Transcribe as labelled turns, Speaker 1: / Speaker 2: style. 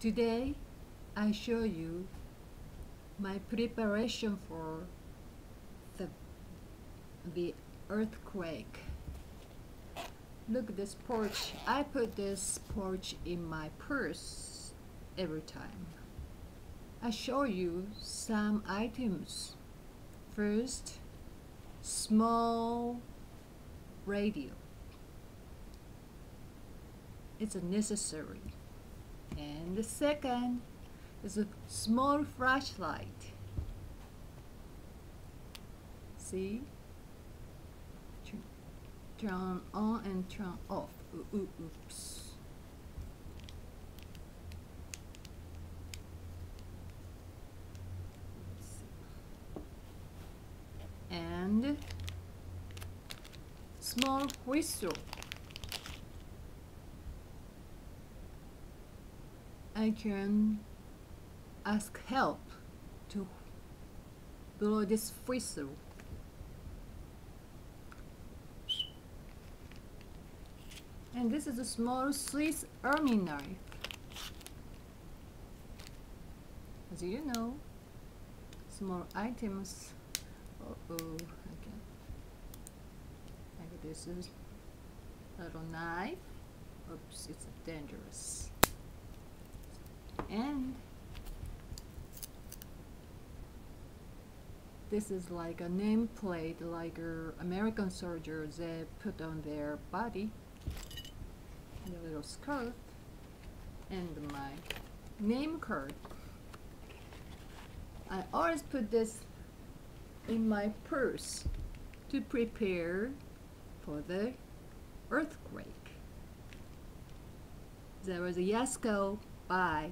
Speaker 1: Today, I show you my preparation for the earthquake. Look at this porch. I put this porch in my purse every time. I show you some items. First, small radio. It's necessary. And the second is a small flashlight. See? Turn on and turn off. Oops. And small whistle. I can ask help to blow this whistle. And this is a small Swiss Army knife. As you know, small items. Okay. Like this is a little knife. Oops, it's dangerous. And this is like a nameplate, like American soldiers they put on their body. A little skirt and my name card. I always put this in my purse to prepare for the earthquake. There was a Yasko. Bye.